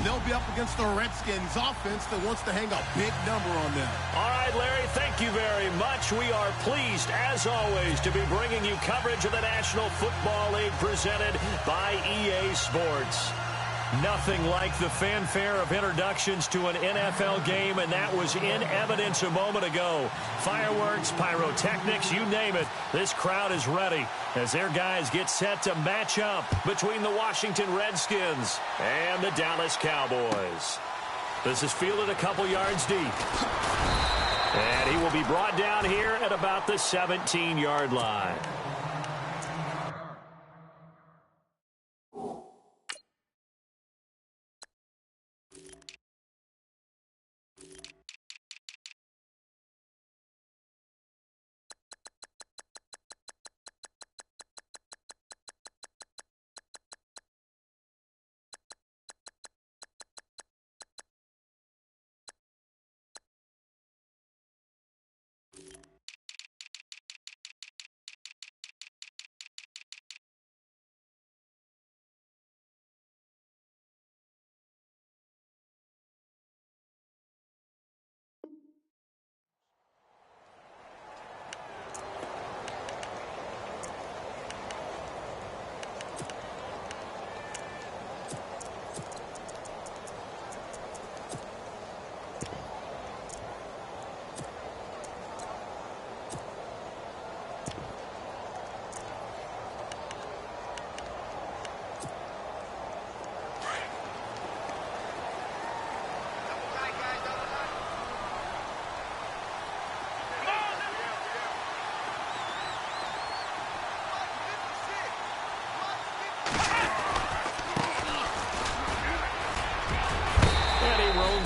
And they'll be up against the Redskins offense that wants to hang a big number on them. All right, Larry, thank you very much. We are pleased, as always, to be bringing you coverage of the National Football League presented by EA Sports. Nothing like the fanfare of introductions to an NFL game, and that was in evidence a moment ago. Fireworks, pyrotechnics, you name it. This crowd is ready as their guys get set to match up between the Washington Redskins and the Dallas Cowboys. This is fielded a couple yards deep. And he will be brought down here at about the 17-yard line.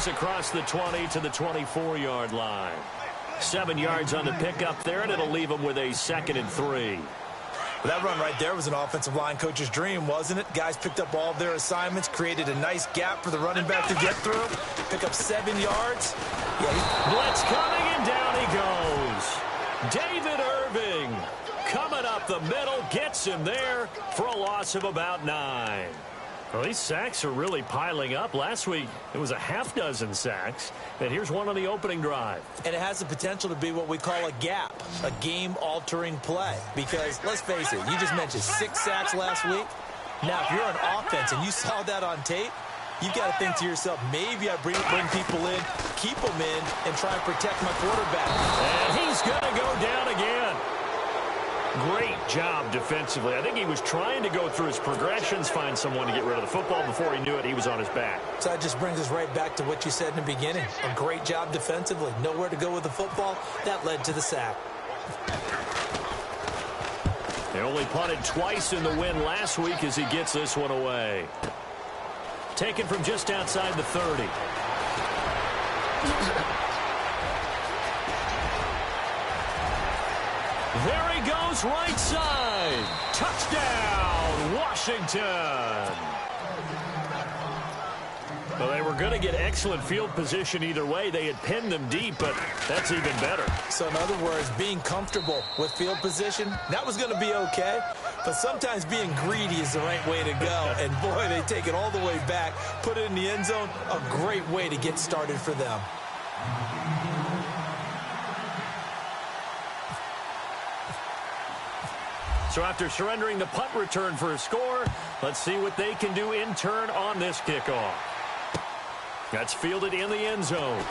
Across the 20 to the 24-yard line. 7 yards on the pickup there, and it'll leave them with a 2nd and 3. Well, that run right there was an offensive line coach's dream, wasn't it? Guys picked up all of their assignments, created a nice gap for the running back to get through, pick up 7 yards. Blitz coming, and down he goes. David Irving coming up the middle, gets him there for a loss of about 9. Well, these sacks are really piling up. Last week, it was a half-dozen sacks. And here's one on the opening drive. And it has the potential to be what we call a gap, a game-altering play. Because, let's face it, you just mentioned 6 sacks last week. Now, if you're on offense and you saw that on tape, you've got to think to yourself, maybe I bring people in, keep them in, and try and protect my quarterback. And he's going to go down again. Great job defensively. I think he was trying to go through his progressions, find someone to get rid of the football. Before he knew it, he was on his back. So that just brings us right back to what you said in the beginning. A great job defensively. Nowhere to go with the football. That led to the sack. They only punted twice in the win last week as he gets this one away. Taken from just outside the 30. There he goes, right side. Touchdown, Washington. Well, they were going to get excellent field position either way. They had pinned them deep, but that's even better. So, in other words, being comfortable with field position, that was going to be okay. But sometimes being greedy is the right way to go. And, boy, they take it all the way back, put it in the end zone. A great way to get started for them. So after surrendering the punt return for a score, let's see what they can do in turn on this kickoff. That's fielded in the end zone.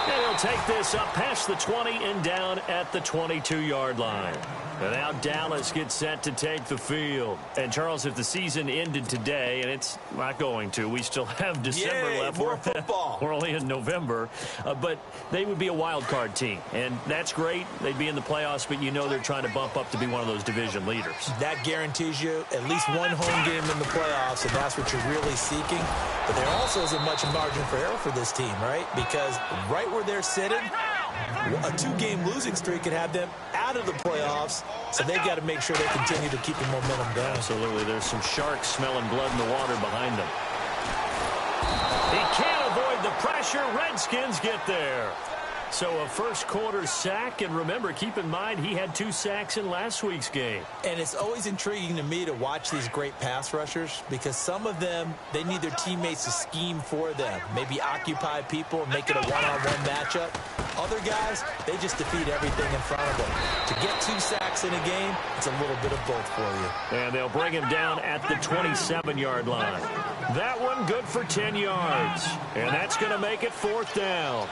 And he'll take this up past the 20 and down at the 22-yard line. And now Dallas gets set to take the field. And, Charles, if the season ended today, and it's not going to, we still have December left. More football. We're only in November. But they would be a wild card team. And that's great. They'd be in the playoffs, but you know they're trying to bump up to be one of those division leaders. That guarantees you at least one home game in the playoffs, and that's what you're really seeking. But there also isn't much margin for error for this team, right? Because right where they're sitting, a 2-game losing streak could have them out of the playoffs, so they've got to make sure they continue to keep the momentum going. Absolutely. There's some sharks smelling blood in the water behind them. He can't avoid the pressure. Redskins get there. So a first quarter sack, and remember, keep in mind, he had 2 sacks in last week's game. And it's always intriguing to me to watch these great pass rushers because some of them, they need their teammates to scheme for them, maybe occupy people and make it a one-on-one matchup. Other guys, they just defeat everything in front of them. To get 2 sacks in a game, it's a little bit of both for you. And they'll bring him down at the 27-yard line. That one good for 10 yards. And that's going to make it 4th down.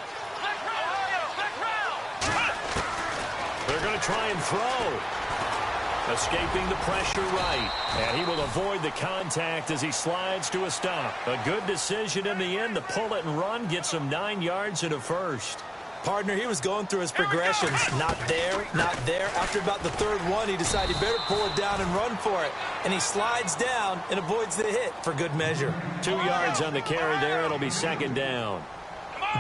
They're going to try and throw. Escaping the pressure right. And he will avoid the contact as he slides to a stop. A good decision in the end to pull it and run, get some 9 yards and a first. Partner, he was going through his progressions. Not there, not there. After about the 3rd one, he decided he better pull it down and run for it. And he slides down and avoids the hit for good measure. 2 yards on the carry there. It'll be 2nd down.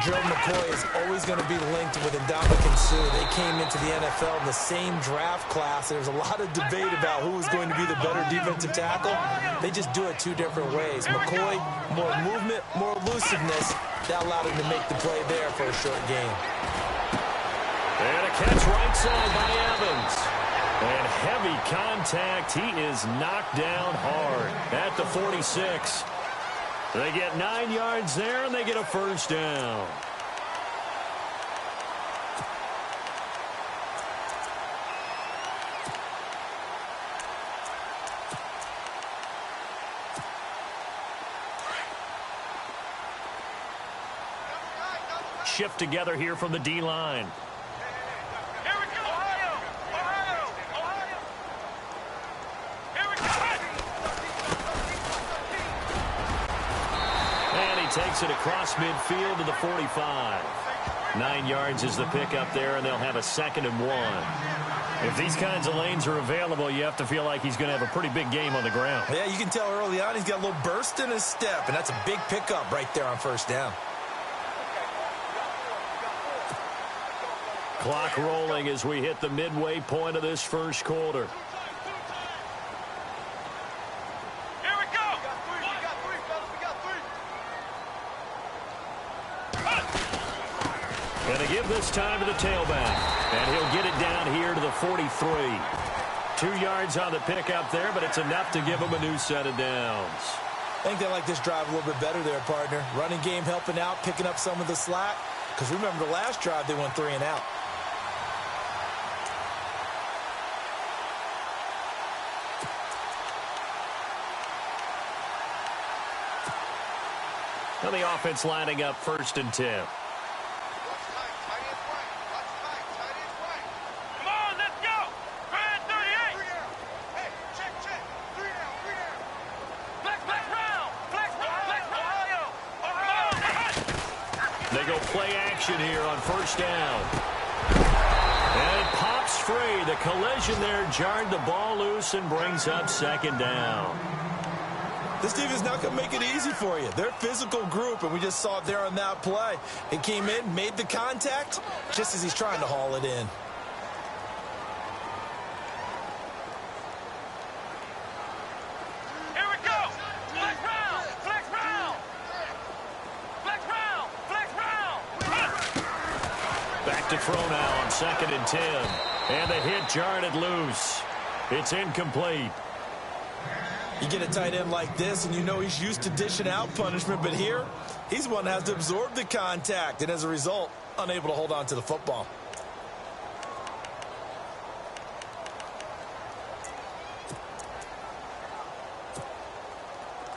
Gerald McCoy is always going to be linked with Ndamukong Suh. They came into the NFL in the same draft class. There's a lot of debate about who is going to be the better defensive tackle. They just do it 2 different ways. McCoy, more movement, more elusiveness. That allowed him to make the play there for a short game. And a catch right side by Evans. And heavy contact. He is knocked down hard at the 46. They get 9 yards there, and they get a first down. Shift together here from the D-line. Takes it across midfield to the 45. 9 yards is the pickup there, and they'll have a 2nd and 1. If these kinds of lanes are available, you have to feel like he's going to have a pretty big game on the ground. Yeah, you can tell early on he's got a little burst in his step, and that's a big pickup right there on 1st down. Clock rolling as we hit the midway point of this first quarter. And they give this time to the tailback. And he'll get it down here to the 43. 2 yards on the pickup there, but it's enough to give him a new set of downs. I think they like this drive a little bit better there, partner. Running game helping out, picking up some of the slack. Because remember the last drive, they went 3 and out. Now the offense lining up 1st and 10. They go play action here on 1st down. And it pops free. The collision there jarred the ball loose and brings up 2nd down. This team is not going to make it easy for you. They're a physical group, and we just saw it there on that play. It came in, made the contact, just as he's trying to haul it in. Back to throw now on 2nd and 10. And the hit jarred it loose. It's incomplete. You get a tight end like this, and you know he's used to dishing out punishment, but here, he's one that has to absorb the contact, and as a result, unable to hold on to the football.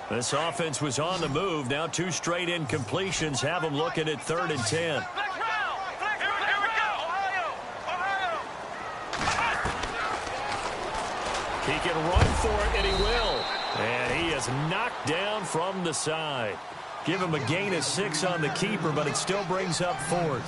This offense was on the move. Now 2 straight incompletions have them looking at 3rd and 10. He can run for it, and he will. And he is knocked down from the side. Give him a gain of 6 on the keeper, but it still brings up 4th.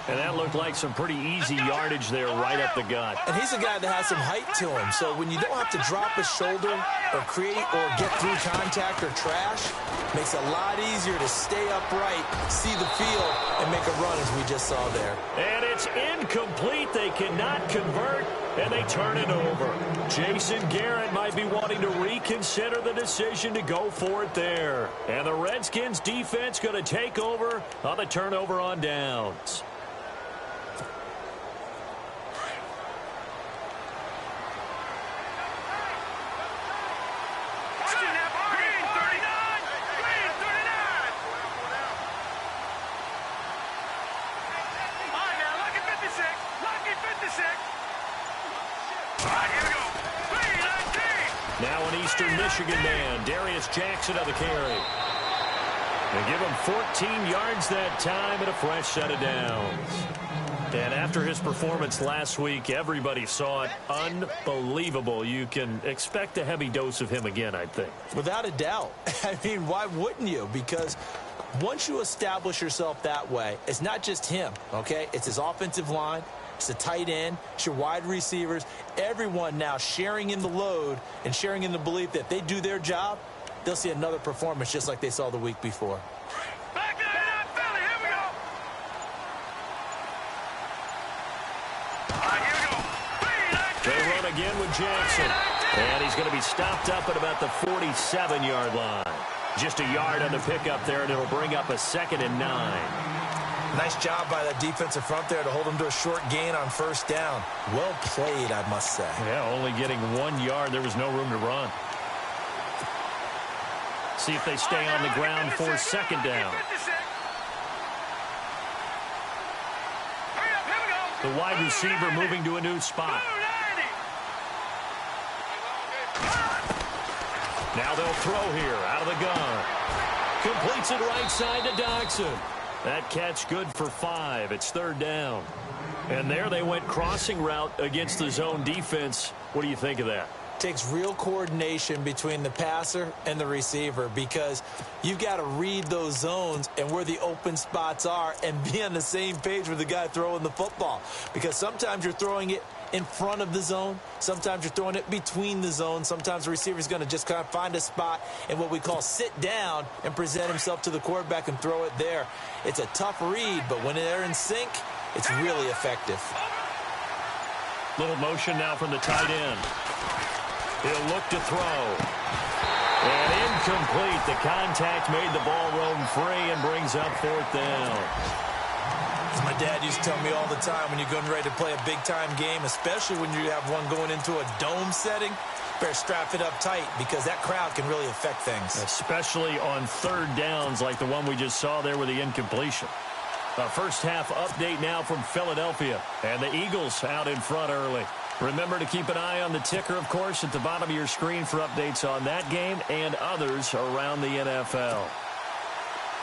And that looked like some pretty easy yardage there right up the gut. And he's a guy that has some height to him. So when you don't have to drop his shoulder or create or get through contact or trash, makes it a lot easier to stay upright, see the field, and make a run as we just saw there. And it's incomplete. They cannot convert, and they turn it over. Jason Garrett might be wanting to reconsider the decision to go for it there. And the Redskins defense going to take over on the turnover on downs. Western Michigan man, Darius Jackson on the carry. They give him 14 yards that time and a fresh set of downs. And after his performance last week, everybody saw it. Unbelievable. You can expect a heavy dose of him again, I think. Without a doubt. I mean, why wouldn't you? Because once you establish yourself that way, it's not just him, okay? It's his offensive line. It's the tight end. It's your wide receivers. Everyone now sharing in the load and sharing in the belief that they do their job, they'll see another performance just like they saw the week before. They run again with Jackson. And he's going to be stopped up at about the 47-yard line. Just a yard on the pickup there, and it'll bring up a 2nd and 9. Nice job by that defensive front there to hold him to a short gain on first down. Well played, I must say. Yeah, only getting 1 yard. There was no room to run. See if they stay on the ground for 2nd down. The wide receiver moving to a new spot. Now they'll throw here out of the gun. Completes it right side to Dodson. That catch good for 5. It's 3rd down. And there they went crossing route against the zone defense. What do you think of that? Takes real coordination between the passer and the receiver because you've got to read those zones and where the open spots are and be on the same page with the guy throwing the football. Because sometimes you're throwing it in front of the zone. Sometimes you're throwing it between the zones. Sometimes the receiver's going to just kind of find a spot and what we call sit down and present himself to the quarterback and throw it there. It's a tough read, but when they're in sync, it's really effective. Little motion now from the tight end. He'll look to throw. And incomplete. The contact made the ball roam free and brings up 4th down. As my dad used to tell me all the time, when you're getting ready to play a big-time game, especially when you have one going into a dome setting, better strap it up tight because that crowd can really affect things. Especially on 3rd downs like the one we just saw there with the incompletion. A first-half update now from Philadelphia. And the Eagles out in front early. Remember to keep an eye on the ticker, of course, at the bottom of your screen for updates on that game and others around the NFL.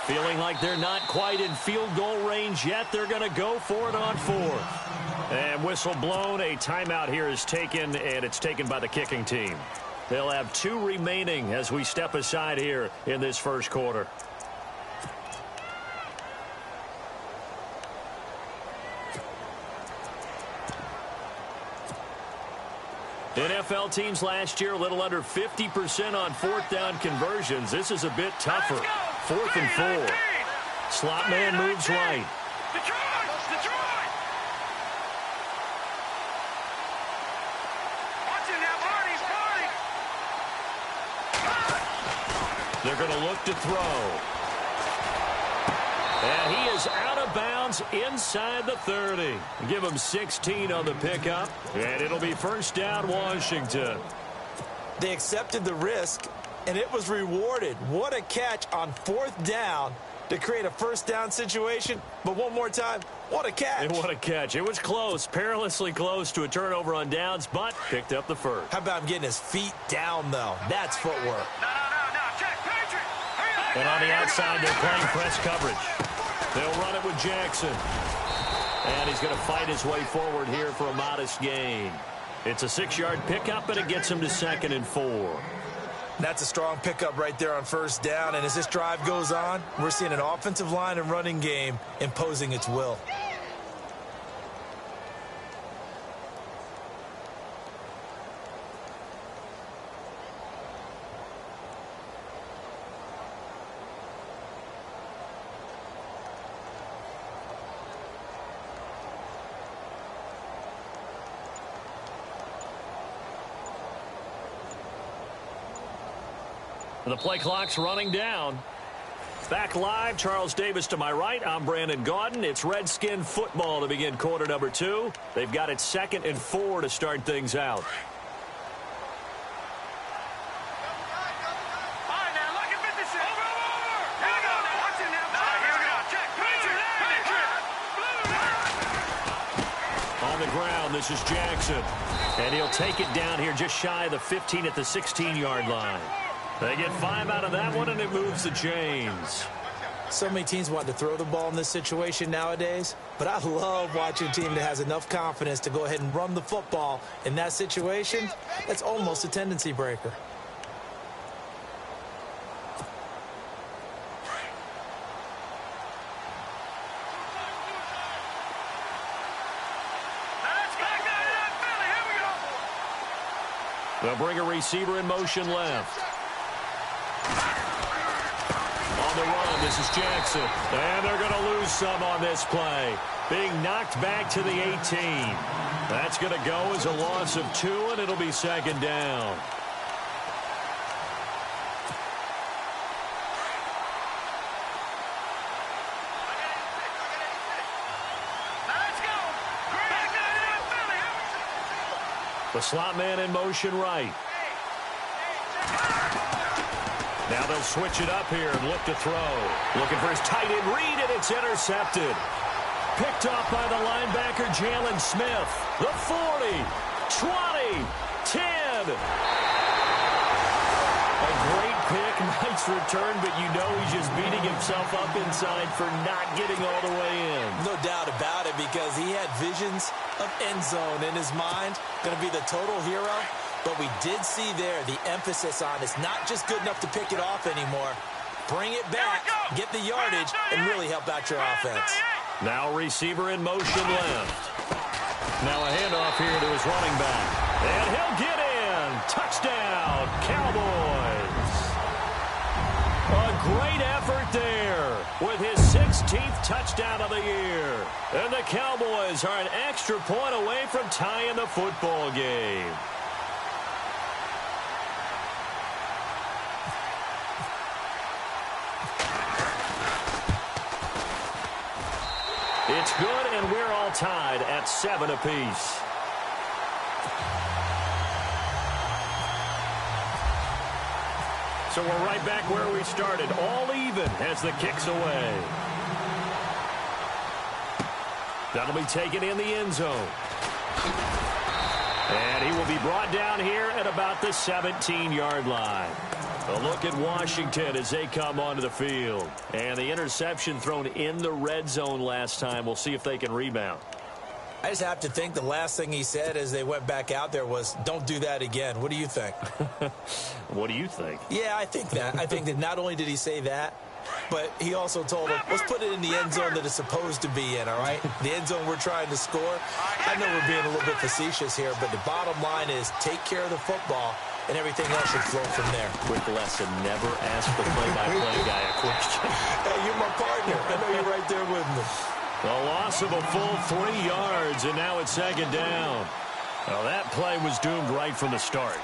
Feeling like they're not quite in field goal range yet. They're going to go for it on 4th. And whistle blown. A timeout here is taken, and it's taken by the kicking team. They'll have 2 remaining as we step aside here in this first quarter. NFL teams last year a little under 50% on 4th down conversions. This is a bit tougher. 4th and 4. Slot man moves right. They're going to look to throw. And he is out of bounds inside the 30. Give him 16 on the pickup, and it'll be 1st down, Washington. They accepted the risk, and it was rewarded. What a catch on 4th down to create a 1st down situation. But one more time, what a catch. And what a catch. It was close, perilously close to a turnover on downs, but picked up the 1st. How about him getting his feet down, though? That's footwork. And on the outside, they're playing press coverage. They'll run it with Jackson. And he's going to fight his way forward here for a modest gain. It's a 6-yard pickup, and it gets him to 2nd and 4. That's a strong pickup right there on 1st down. And as this drive goes on, we're seeing an offensive line and running game imposing its will. The play clock's running down. Back live, Charles Davis to my right. I'm Brandon Gaudin. It's Redskin football to begin quarter number 2. They've got it 2nd and 4 to start things out. On the ground. This is Jackson. And he'll take it down here just shy of the 15 at the 16-yard line. They get 5 out of that one, and it moves the chains. So many teams want to throw the ball in this situation nowadays, but I love watching a team that has enough confidence to go ahead and run the football. In that situation, that's almost a tendency breaker. They'll bring a receiver in motion left. On the run, this is Jackson. And they're going to lose some on this play. Being knocked back to the 18. That's going to go as a loss of 2, and it'll be second down. The slot man in motion right. Now they'll switch it up here and look to throw. Looking for his tight end read, and it's intercepted. Picked off by the linebacker, Jalen Smith. The 40, 20, 10. A great pick, nice return, but you know he's just beating himself up inside for not getting all the way in. No doubt about it, because he had visions of end zone in his mind. Going to be the total hero. But we did see there the emphasis on it's not just good enough to pick it off anymore. Bring it back, get the yardage, and really help out your offense. Now receiver in motion left. Now a handoff here to his running back. And he'll get in. Touchdown, Cowboys. A great effort there with his 16th touchdown of the year. And the Cowboys are an extra point away from tying the football game. It's good, and we're all tied at 7 apiece. So we're right back where we started, all even as the kick's away. That'll be taken in the end zone. And he will be brought down here at about the 17-yard line. A look at Washington as they come onto the field. And the interception thrown in the red zone last time. We'll see if they can rebound. I just have to think the last thing he said as they went back out there was, don't do that again. What do you think? What do you think? Yeah, I think that. I think that not only did he say that, but he also told him, let's put it in the end zone that it's supposed to be in, all right? The end zone we're trying to score. I know we're being a little bit facetious here, but the bottom line is take care of the football, and everything else should flow from there. Quick lesson, never ask the play-by-play guy a question. Hey, you're my partner. I know you're right there with me. A loss of a full 3 yards, and now it's second down. Well, that play was doomed right from the start.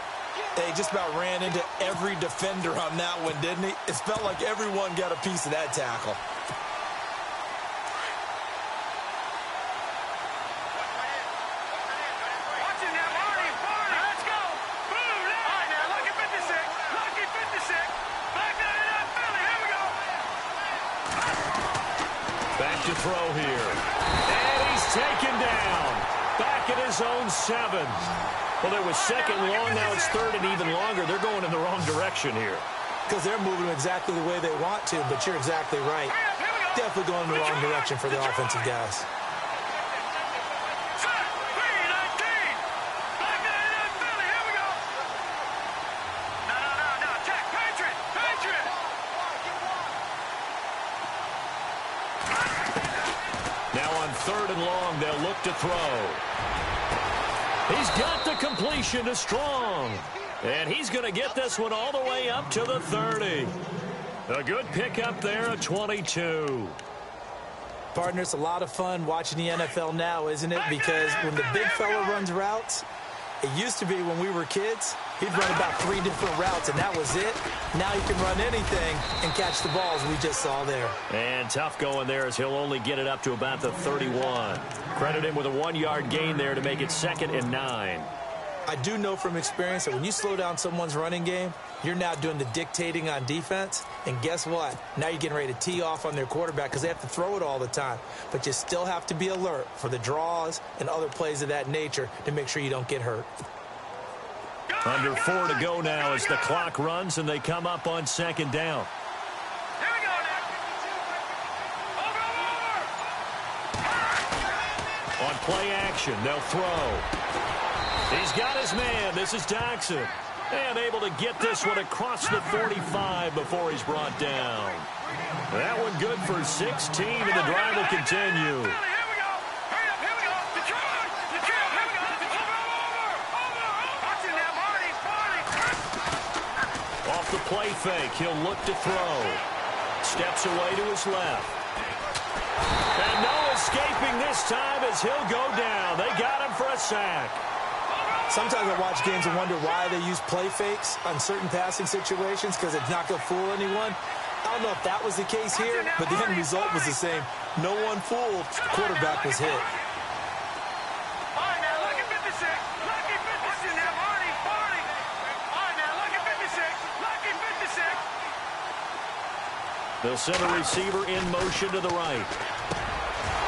They just about ran into every defender on that one, didn't he? It felt like everyone got a piece of that tackle. Back to throw here. And he's taken down. Back at his own 7. Well, it was second long. Now it's third and even longer. They're going in the wrong direction here. Because they're moving exactly the way they want to, but you're exactly right. Definitely going in the wrong direction for the offensive guys. Now on third and long, they'll look to throw. He's got the completion to Strong. And he's going to get this one all the way up to the 30. A good pickup there at 22. Partner, it's a lot of fun watching the NFL now, isn't it? Because when the big fella runs routes, it used to be when we were kids, he'd run about 3 different routes, and that was it. Now he can run anything and catch the balls we just saw there. And tough going there as he'll only get it up to about the 31. Credit him with a 1-yard gain there to make it 2nd and 9. I do know from experience that when you slow down someone's running game, you're now doing the dictating on defense. And guess what? Now you're getting ready to tee off on their quarterback because they have to throw it all the time. But you still have to be alert for the draws and other plays of that nature to make sure you don't get hurt. Under 4 to go now as the clock runs and they come up on second down. On play action, they'll throw. He's got his man. This is Jackson. And able to get this one across the 45 before he's brought down. That one good for 16, and the drive will continue. Off the play fake, he'll look to throw. Steps away to his left. And no escaping this time as he'll go down. They got him for a sack. Sometimes I watch games and wonder why they use play fakes on certain passing situations because it's not going to fool anyone. I don't know if that was the case here, but the end result was the same. No one fooled. The quarterback was hit. They'll send a receiver in motion to the right.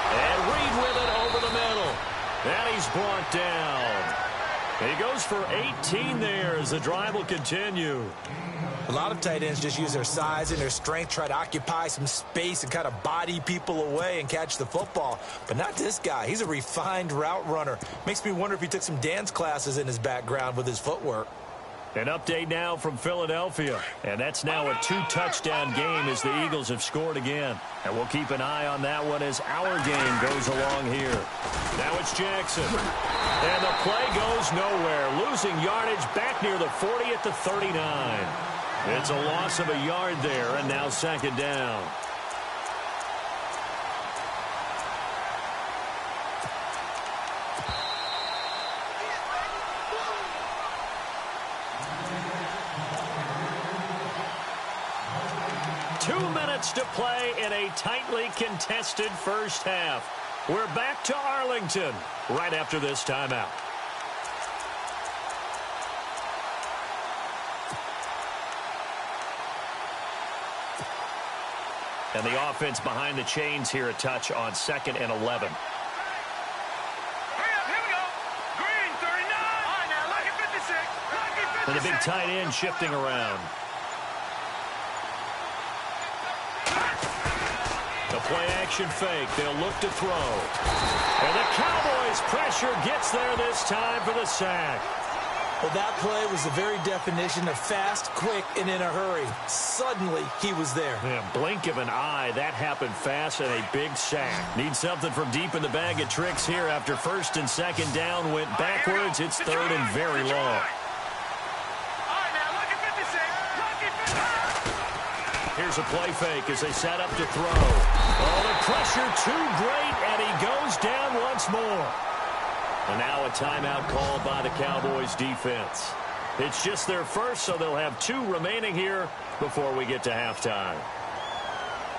And Reed with it over the middle. And he's brought down. He goes for 18 there as the drive will continue. A lot of tight ends just use their size and their strength, try to occupy some space and kind of body people away and catch the football. But not this guy. He's a refined route runner. Makes me wonder if he took some dance classes in his background with his footwork. An update now from Philadelphia. And that's now a 2-touchdown game as the Eagles have scored again. And we'll keep an eye on that one as our game goes along here. Now it's Jackson. And the play goes nowhere. Losing yardage back near the 40 at the 39. It's a loss of a yard there, and now second down. To play in a tightly contested first half. We're back to Arlington right after this timeout. And the offense behind the chains here a touch on 2nd and 11. And the big tight end shifting around. The play-action fake. They'll look to throw. And the Cowboys' pressure gets there this time for the sack. Well, that play was the very definition of fast, quick, and in a hurry. Suddenly, he was there. Yeah, blink of an eye. That happened fast and a big sack. Need something from deep in the bag of tricks here after 1st and 2nd down went backwards. It's 3rd and very long. Here's a play fake as they set up to throw. Oh, the pressure too great, and he goes down once more. And now a timeout called by the Cowboys defense. It's just their first, so they'll have 2 remaining here before we get to halftime.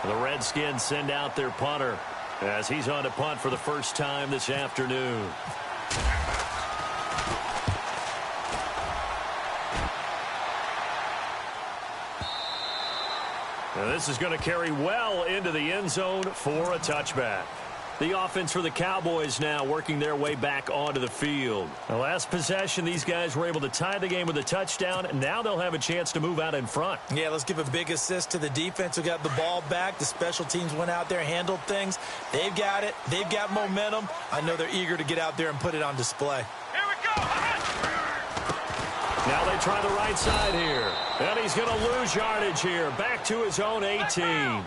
The Redskins send out their punter as he's on to punt for the first time this afternoon. Now this is going to carry well into the end zone for a touchback. The offense for the Cowboys now working their way back onto the field. The last possession, these guys were able to tie the game with a touchdown, and now they'll have a chance to move out in front. Yeah, let's give a big assist to the defense who got the ball back. The special teams went out there, handled things. They've got it. They've got momentum. I know they're eager to get out there and put it on display. Here we go. Now they try the right side here. And he's going to lose yardage here. Back to his own 18.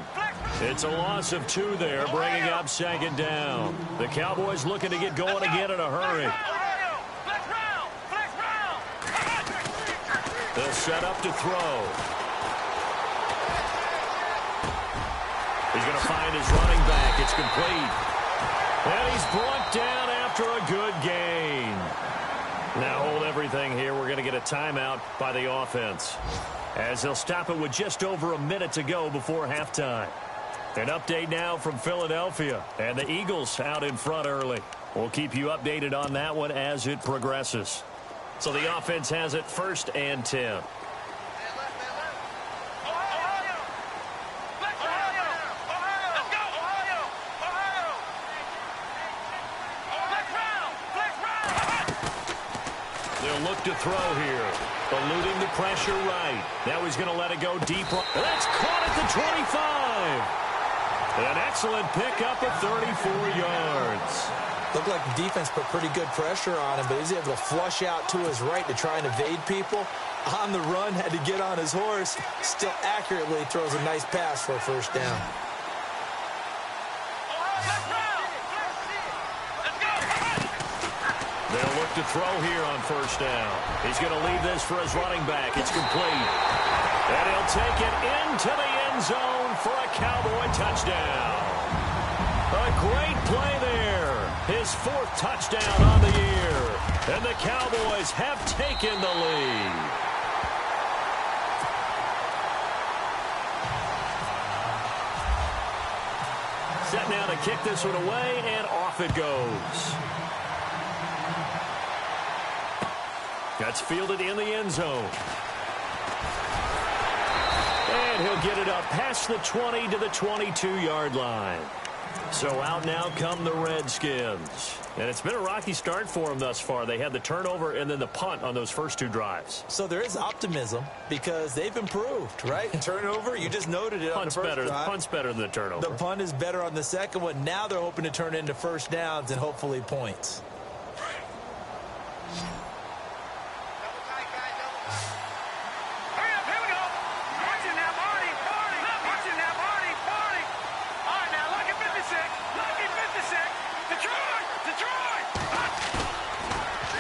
It's a loss of 2 there, bringing up 2nd down. The Cowboys looking to get going again in a hurry. They'll set up to throw. He's going to find his running back. It's complete. And he's brought down after a good gain. Now hold everything here. We're going to get a timeout by the offense, as they'll stop it with just over a minute to go before halftime. An update now from Philadelphia, and the Eagles out in front early. We'll keep you updated on that one as it progresses. So the offense has it 1st and 10. They'll look to throw here. Eluding the pressure right. Now he's going to let it go deep. That's caught at the 25. An excellent pickup of 34 yards. Looked like the defense put pretty good pressure on him, but he's able to flush out to his right to try and evade people. On the run, had to get on his horse. Still accurately throws a nice pass for a 1st down. They'll look to throw here on 1st down. He's going to leave this for his running back. It's complete. And he'll take it into the end zone for a Cowboy touchdown. A great play there. His 4th touchdown on the year. And the Cowboys have taken the lead. Set now to kick this one away, and off it goes. That's fielded in the end zone. And he'll get it up past the 20 to the 22-yard line. So out now come the Redskins. And it's been a rocky start for them thus far. They had the turnover and then the punt on those first 2 drives. So there is optimism because they've improved, right? Turnover, you just noted it on the first drive. Punt's better than the turnover. The punt is better on the second one. Now they're hoping to turn into 1st downs and hopefully points.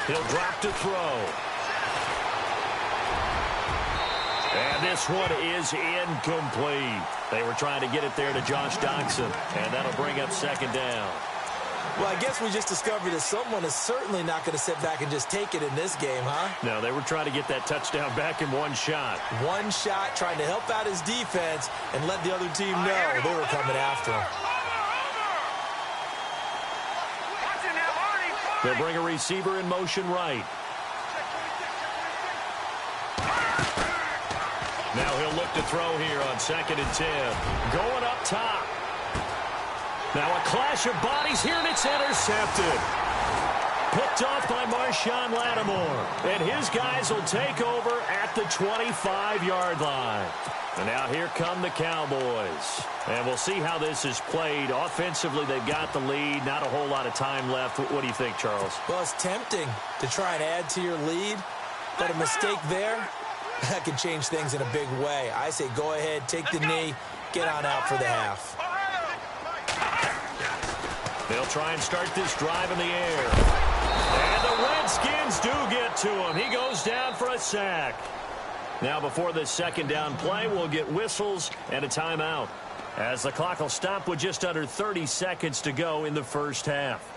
He'll drop to throw. And this one is incomplete. They were trying to get it there to Josh Doxson, and that'll bring up 2nd down. Well, I guess we just discovered that someone is certainly not going to sit back and just take it in this game, huh? No, they were trying to get that touchdown back in one shot. One shot, trying to help out his defense and let the other team know they were coming after him. They'll bring a receiver in motion right. Now he'll look to throw here on 2nd and 10. Going up top. Now a clash of bodies here, and it's intercepted. Picked off by Marshawn Lattimore. And his guys will take over at the 25-yard line. And now here come the Cowboys. And we'll see how this is played. Offensively, they've got the lead. Not a whole lot of time left. What do you think, Charles? Well, it's tempting to try and add to your lead. But a mistake there, that can change things in a big way. I say go ahead, take the knee, get on out for the half. They'll try and start this drive in the air. And the Redskins do get to him. He goes down for a sack. Now before this 2nd down play, we'll get whistles and a timeout, as the clock will stop with just under 30 seconds to go in the 1st half.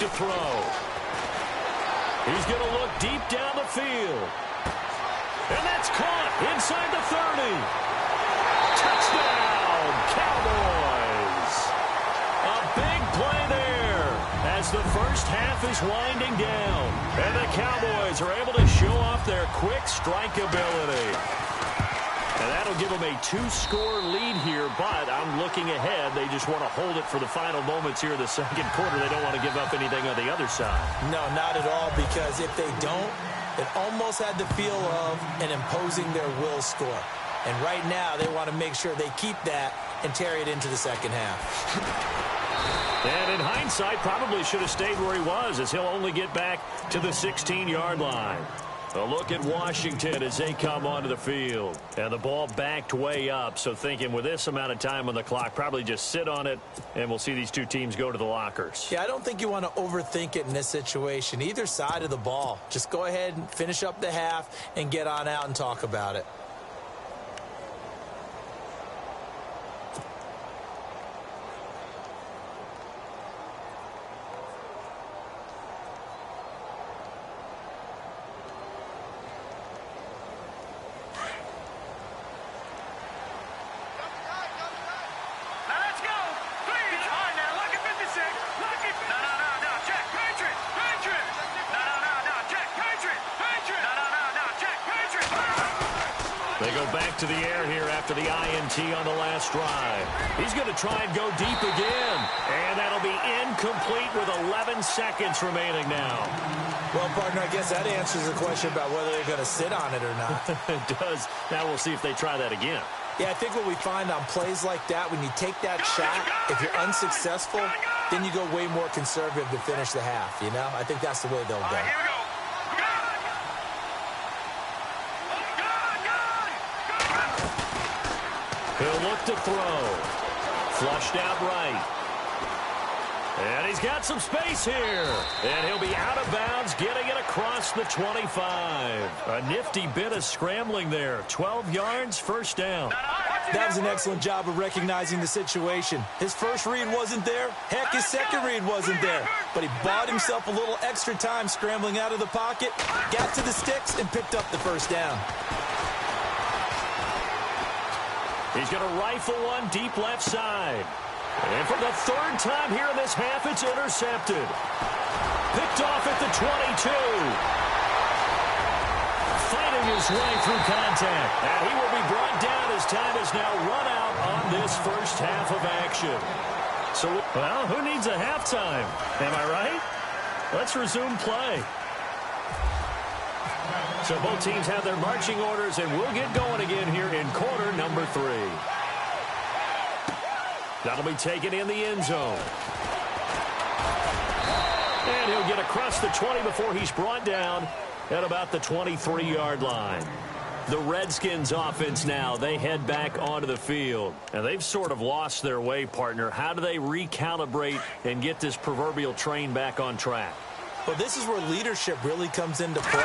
To throw. He's going to look deep down the field. And that's caught inside the 30. Touchdown, Cowboys. A big play there as the 1st half is winding down. And the Cowboys are able to show off their quick strike ability. And that'll give them a 2-score lead here, but I'm looking ahead. They just want to hold it for the final moments here in the 2nd quarter. They don't want to give up anything on the other side. No, not at all, because if they don't, it almost had the feel of an imposing their will score. And right now, they want to make sure they keep that and carry it into the 2nd half. And in hindsight, probably should have stayed where he was, as he'll only get back to the 16-yard line. A look at Washington as they come onto the field. And the ball backed way up, so thinking with this amount of time on the clock, probably just sit on it, and we'll see these two teams go to the lockers. Yeah, I don't think you want to overthink it in this situation. Either side of the ball. Just go ahead and finish up the half and get on out and talk about it. They go back to the air here after the INT on the last drive. He's going to try and go deep again. And that'll be incomplete with 11 seconds remaining now. Well, partner, I guess that answers the question about whether they're going to sit on it or not. It does. Now we'll see if they try that again. Yeah, I think what we find on plays like that, when you take that shot, if you're unsuccessful, then you go way more conservative to finish the half, you know? I think that's the way they'll go. Here we go. He'll look to throw. Flushed out right. And he's got some space here. And he'll be out of bounds, getting it across the 25. A nifty bit of scrambling there. 12 yards, first down. That was an excellent job of recognizing the situation. His first read wasn't there. Heck, his second read wasn't there. But he bought himself a little extra time scrambling out of the pocket, got to the sticks, and picked up the first down. He's going to rifle one deep left side. And for the third time here in this half, it's intercepted. Picked off at the 22. Fighting his way through contact. And he will be brought down as time is now run out on this first half of action. So, well, who needs a halftime? Am I right? Let's resume play. So both teams have their marching orders, and we'll get going again here in quarter number 3. That'll be taken in the end zone. And he'll get across the 20 before he's brought down at about the 23-yard line. The Redskins offense now, they head back onto the field. And they've sort of lost their way, partner. How do they recalibrate and get this proverbial train back on track? Well, this is where leadership really comes into play.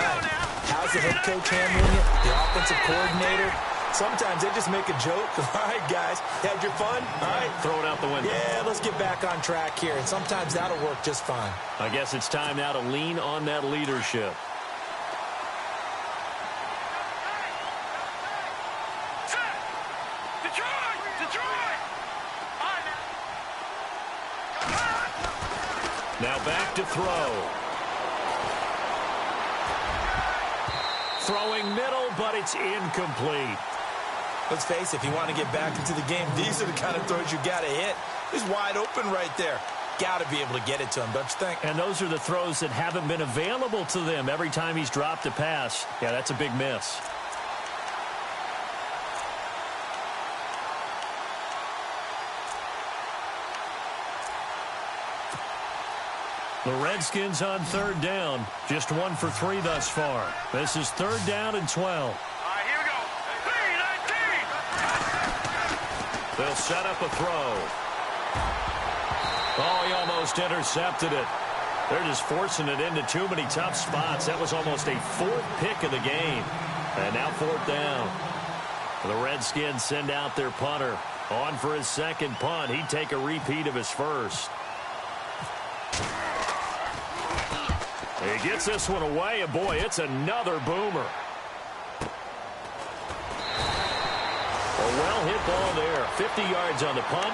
How's the head coach handling it? The offensive coordinator? Sometimes they just make a joke. All right, guys, had your fun? All right. Throw it out the window. Yeah, let's get back on track here. And sometimes that'll work just fine. I guess it's time now to lean on that leadership. Now back to throw. Throwing middle, but it's incomplete. Let's face it, if you want to get back into the game, these are the kind of throws you got to hit. He's wide open right there. Got to be able to get it to him, don't you think? And those are the throws that haven't been available to them every time he's dropped a pass. Yeah, that's a big miss. The Redskins on third down. Just 1 for 3 thus far. This is third down and 12. All right, here we go. 3-19. They'll set up a throw. Oh, he almost intercepted it. They're just forcing it into too many tough spots. That was almost a 4th pick of the game. And now 4th down. The Redskins send out their punter. On for his second punt. He'd take a repeat of his first. He gets this one away, and boy, it's another boomer. A well-hit ball there. 50 yards on the punt,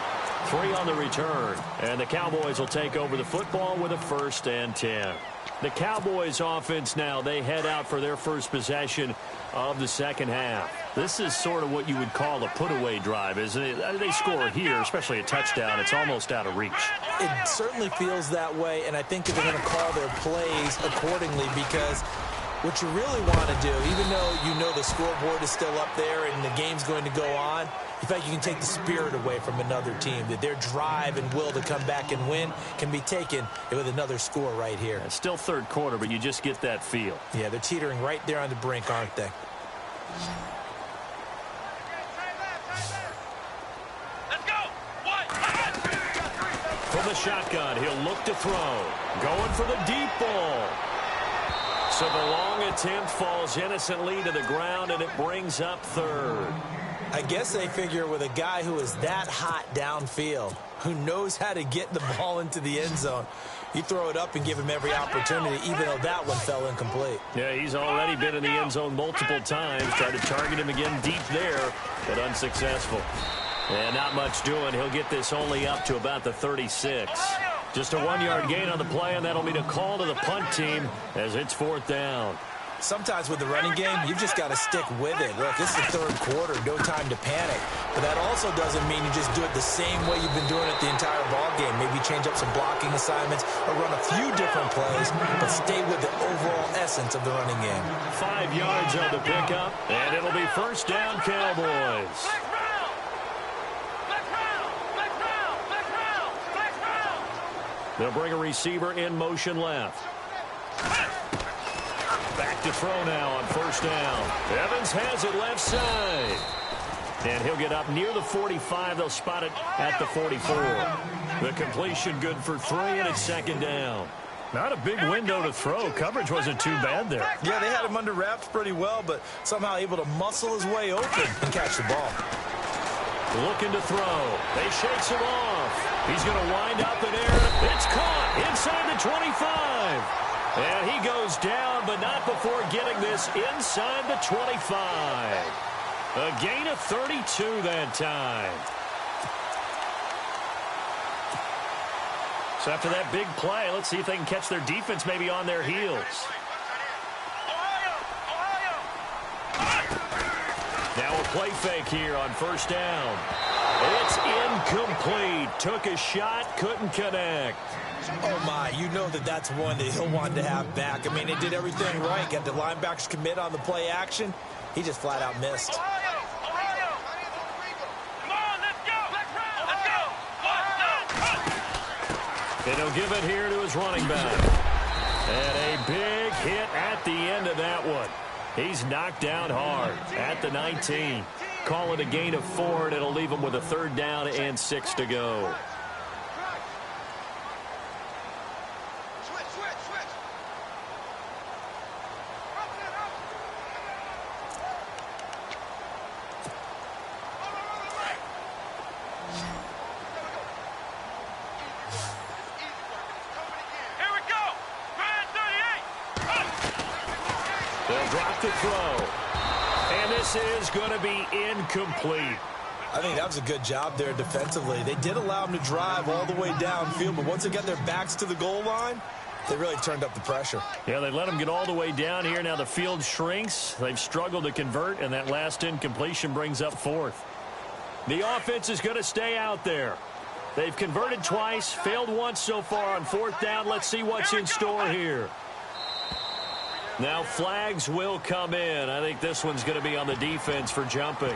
3 on the return. And the Cowboys will take over the football with a 1st and 10. The Cowboys offense now, they head out for their first possession of the second half. This is sort of what you would call a put-away drive, isn't it? They score here, especially a touchdown. It's almost out of reach. It certainly feels that way, and I think that they're going to call their plays accordingly because What you really want to do, even though you know the scoreboard is still up there and the game's going to go on, in fact, you can take the spirit away from another team, that their drive and will to come back and win can be taken with another score right here. It's still third quarter, but you just get that feel. Yeah, they're teetering right there on the brink, aren't they? Let's go. One. From the shotgun, he'll look to throw. Going for the deep ball. So the long attempt falls innocently to the ground, and it brings up third. I guess they figure with a guy who is that hot downfield, who knows how to get the ball into the end zone, you throw it up and give him every opportunity, even though that one fell incomplete. Yeah, he's already been in the end zone multiple times. Tried to target him again deep there, but unsuccessful. And not much doing. He'll get this only up to about the 36. Just a 1-yard gain on the play, and that'll be a call to the punt team as it's fourth down. Sometimes with the running game, you've just got to stick with it. Look, it's the third quarter, no time to panic. But that also doesn't mean you just do it the same way you've been doing it the entire ball game. Maybe change up some blocking assignments or run a few different plays, but stay with the overall essence of the running game. 5 yards on the pickup, and it'll be first down, Cowboys. They'll bring a receiver in motion left. Back to throw now on first down. Evans has it left side. And he'll get up near the 45. They'll spot it at the 44. The completion good for 3, and it's second down. Not a big window to throw. Coverage wasn't too bad there. Yeah, they had him under wraps pretty well, but somehow able to muscle his way open and catch the ball. Looking to throw. They shakes him off. He's going to wind up in air. It's caught inside the 25. And he goes down, but not before getting this inside the 25. A gain of 32 that time. So after that big play, let's see if they can catch their defense maybe on their heels. Now a play fake here on first down. It's incomplete. Took a shot, couldn't connect. Oh, my. You know that that's one that he'll want to have back. I mean, they did everything right. Got the linebackers commit on the play action. He just flat out missed. And he'll give it here to his running back. And a big hit at the end of that one. He's knocked down hard at the 19. Call it a gain of 4, and it'll leave him with a third down and 6 to go. They'll drop to throw. And this is going to be incomplete. I think that was a good job there defensively. They did allow him to drive all the way downfield, but once they got their backs to the goal line, they really turned up the pressure. Yeah, they let him get all the way down here. Now the field shrinks. They've struggled to convert, and that last incompletion brings up fourth. The offense is going to stay out there. They've converted twice, failed once so far on fourth down. Let's see what's in store here. Now flags will come in. I think this one's going to be on the defense for jumping.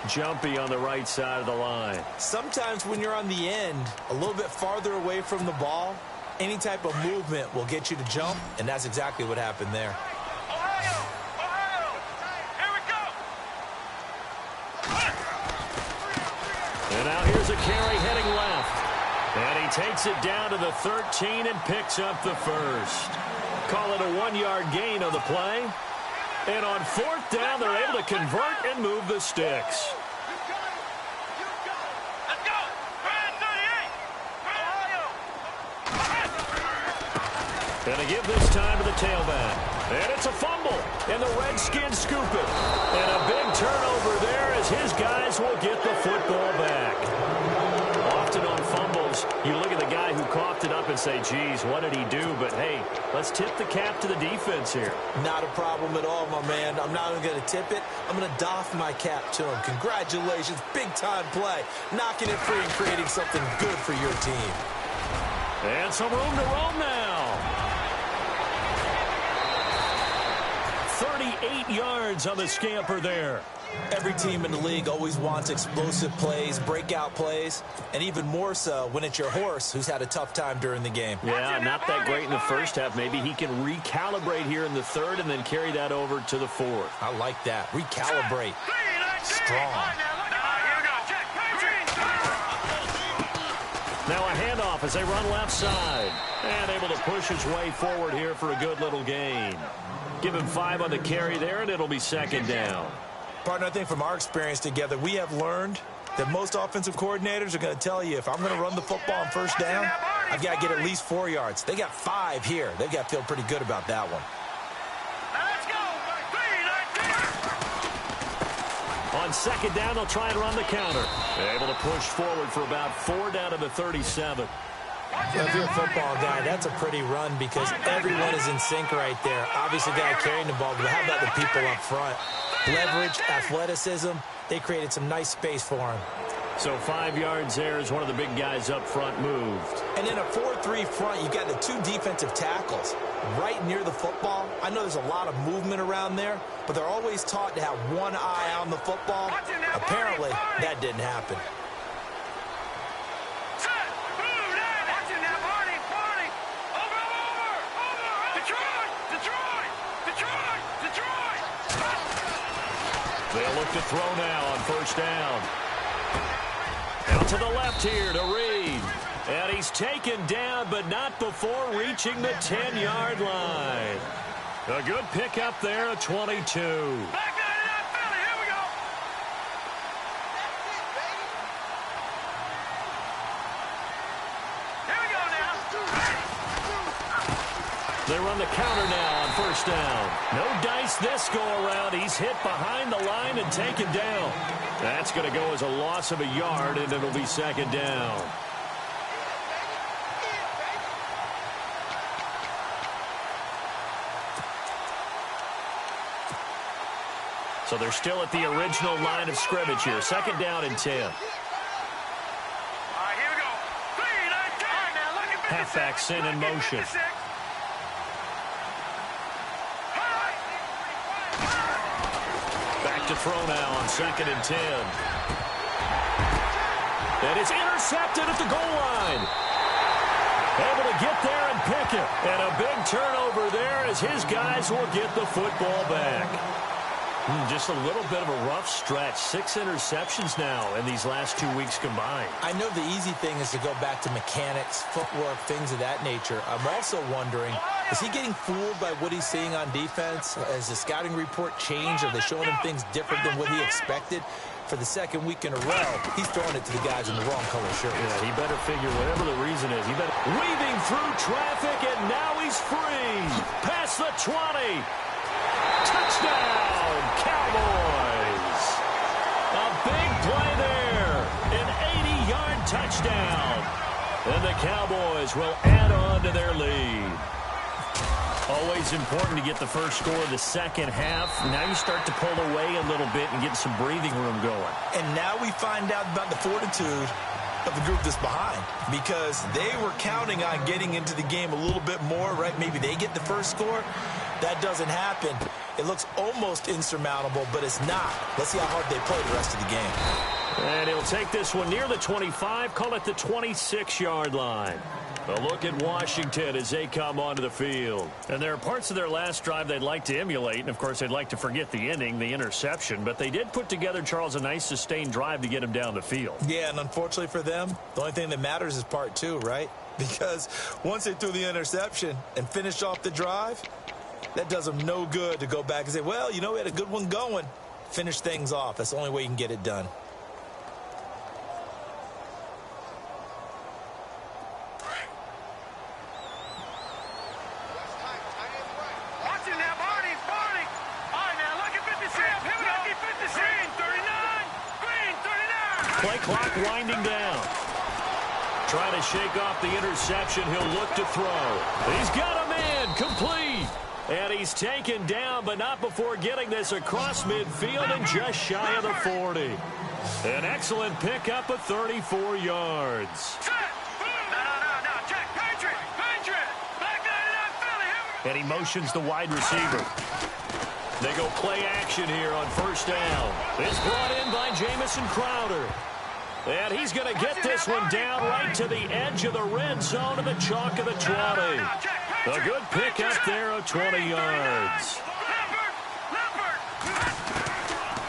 Jumpy on the right side of the line. Sometimes when you're on the end, a little bit farther away from the ball, any type of movement will get you to jump, and that's exactly what happened there. And now here's a carry heading left. And he takes it down to the 13 and picks up the first. Call it a 1-yard gain on the play. And on fourth down, they're able to convert and move the sticks. And a give this time to the tailback. And it's a fumble. And the Redskins scoop it. And a big turnover there as his guys will get the football back. Often on fumbles, you look at the guy who coughed it up and say, geez, what did he do? But, hey, let's tip the cap to the defense here. Not a problem at all, my man. I'm not even going to tip it. I'm going to doff my cap to him. Congratulations. Big-time play. Knocking it free and creating something good for your team. And some room to roam now. 8 yards on the scamper there. Every team in the league always wants explosive plays, breakout plays, and even more so when it's your horse who's had a tough time during the game. Yeah, not that great in the first half. Maybe he can recalibrate here in the third and then carry that over to the fourth. I like that. Recalibrate. Strong. Now a handoff as they run left side. And able to push his way forward here for a good little gain. Give him 5 on the carry there, and it'll be second down. Partner, I think from our experience together, we have learned that most offensive coordinators are going to tell you, if I'm going to run the football on first down, I've got to get at least 4 yards. They got 5 here. They've got to feel pretty good about that one. On second down, they'll try and run the counter. Able to push forward for about 4 down to the 37. Well, if you're a football guy, that's a pretty run because everyone is in sync right there. Obviously, the guy carrying the ball, but how about the people up front? Leverage, athleticism, they created some nice space for him. So 5 yards there as one of the big guys up front moved. And in a 4-3 front, you've got the 2 defensive tackles right near the football. I know there's a lot of movement around there, but they're always taught to have one eye on the football. Apparently, that didn't happen. They'll look to throw now on first down. Out to the left here to Reed. And he's taken down, but not before reaching the 10-yard line. A good pickup there at 22. They run the counter now on first down. No dice this go-around. He's hit behind the line and taken down. That's going to go as a loss of a yard, and it'll be second down. So they're still at the original line of scrimmage here. Second down and 10. Halfbacks in motion. Back to throw now on second and 10. And it's intercepted at the goal line. Able to get there and pick it. And a big turnover there as his guys will get the football back. Just a little bit of a rough stretch. 6 interceptions now in these last 2 weeks combined. I know the easy thing is to go back to mechanics, footwork, things of that nature. I'm also wondering, is he getting fooled by what he's seeing on defense? Has the scouting report changed? Are they showing him things different than what he expected? For the second week in a row, he's throwing it to the guys in the wrong color shirts. Yeah, he better figure whatever the reason is. He better weaving through traffic, and now he's free. Past the 20. Touchdown, Cowboys. A big play there. An 80-yard touchdown. And the Cowboys will add on to their lead. Always important to get the first score of the second half. Now you start to pull away a little bit and get some breathing room going. And now we find out about the fortitude of the group that's behind, because they were counting on getting into the game a little bit more, right? Maybe they get the first score. That doesn't happen. It looks almost insurmountable, but it's not. Let's see how hard they play the rest of the game. And he'll take this one near the 25, call it the 26-yard line. A look at Washington as they come onto the field. And there are parts of their last drive they'd like to emulate, and of course they'd like to forget the ending, the interception, but they did put together, Charles, a nice sustained drive to get him down the field. Yeah, and unfortunately for them, the only thing that matters is part 2, right? Because once they threw the interception and finished off the drive, that does them no good to go back and say, well, you know, we had a good one going. Finish things off. That's the only way you can get it done. Play clock winding down. Trying to shake off the interception. He'll look to throw. He's got a man. Complete. And he's taken down, but not before getting this across midfield and just shy of the 40. An excellent pickup of 34 yards. And he motions the wide receiver. They go play action here on first down. It's brought in by Jamison Crowder. And he's going to get this one down right to the edge of the red zone of the chalk of the 20. A good pick up there of 20 yards.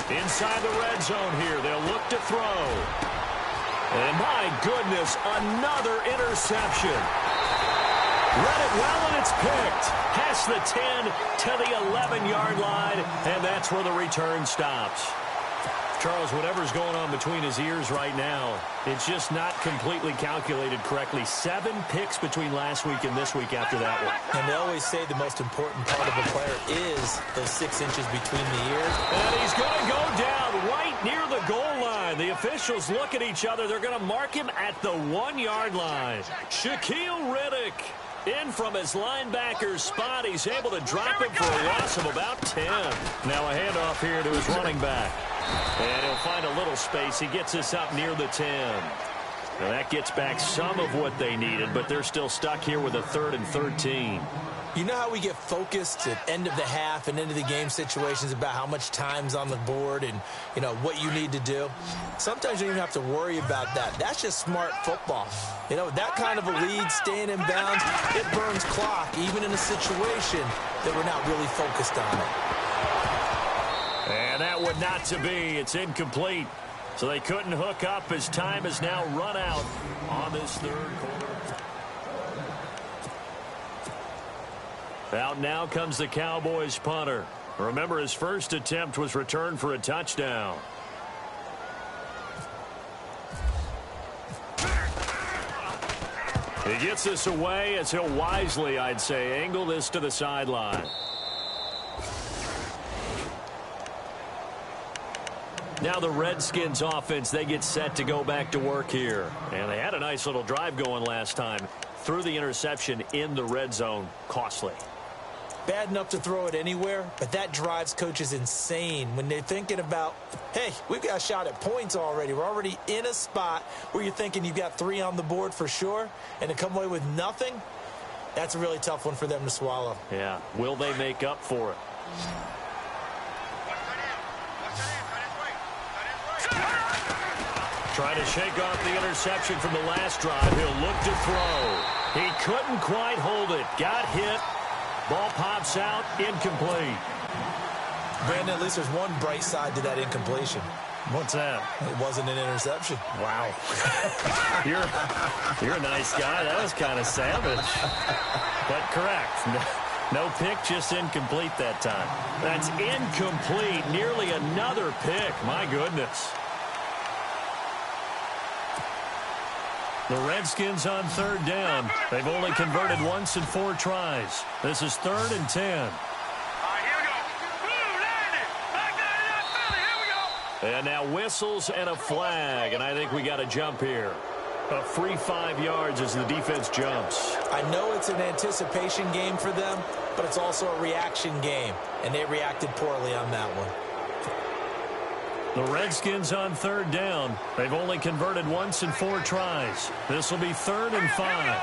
Inside the red zone here, they'll look to throw. And my goodness, another interception. Read it well, and it's picked. Past the 10 to the 11-yard line, and that's where the return stops. Charles, whatever's going on between his ears right now, it's just not completely calculated correctly. 7 picks between last week and this week after that one. And they always say the most important part of a player is those 6 inches between the ears. And he's going to go down right near the goal line. The officials look at each other. They're going to mark him at the 1-yard line. Shaquille Riddick in from his linebacker's spot. He's able to drop him for a loss of about 10. Now a handoff here to his running back. And he'll find a little space. He gets this up near the 10. Now that gets back some of what they needed, but they're still stuck here with a 3rd and 13. You know how we get focused at end of the half and end of the game situations about how much time's on the board and, you know, what you need to do? Sometimes you don't even have to worry about that. That's just smart football. You know, that kind of a lead, staying in bounds, it burns clock, even in a situation that we're not really focused on it. And that would not to be. It's incomplete. So they couldn't hook up as time has now run out on this 3rd quarter. Out now comes the Cowboys punter. Remember, his first attempt was returned for a touchdown. He gets this away as he'll wisely, I'd say, angle this to the sideline. Now the Redskins offense, they get set to go back to work here. And they had a nice little drive going last time. Threw the interception in the red zone. Costly. Bad enough to throw it anywhere, but that drives coaches insane when they're thinking about, hey, we've got a shot at points already. We're already in a spot where you're thinking you've got 3 on the board for sure, and to come away with nothing, that's a really tough one for them to swallow. Yeah. Will they make up for it? Trying to shake off the interception from the last drive. He'll look to throw. He couldn't quite hold it. Got hit. Ball pops out. Incomplete. Brandon, at least there's one bright side to that incompletion. What's that? It wasn't an interception. Wow. You're a nice guy. That was kind of savage. But correct. No pick, just incomplete that time. That's incomplete. Nearly another pick. My goodness. The Redskins on 3rd down. They've only converted once in 4 tries. This is 3rd and 10. Here we go. And now whistles and a flag. And I think we got a jump here. A free 5 yards as the defense jumps. I know it's an anticipation game for them, but it's also a reaction game. And they reacted poorly on that one. The Redskins on 3rd down. They've only converted once in 4 tries. This will be 3rd and 5.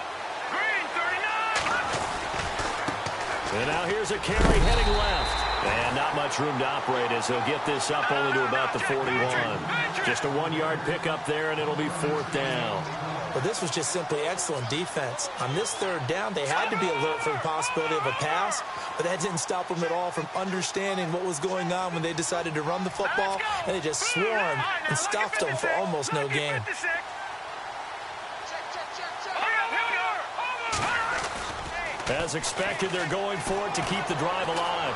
And now here's a carry heading left. And not much room to operate as he'll get this up only to about the 41. Just a 1-yard pickup there, and it'll be 4th down. Well, this was just simply excellent defense. On this 3rd down, they had to be alert for the possibility of a pass, but that didn't stop them at all from understanding what was going on when they decided to run the football, and they just swarmed and stopped them for almost no gain. As expected, they're going for it to keep the drive alive.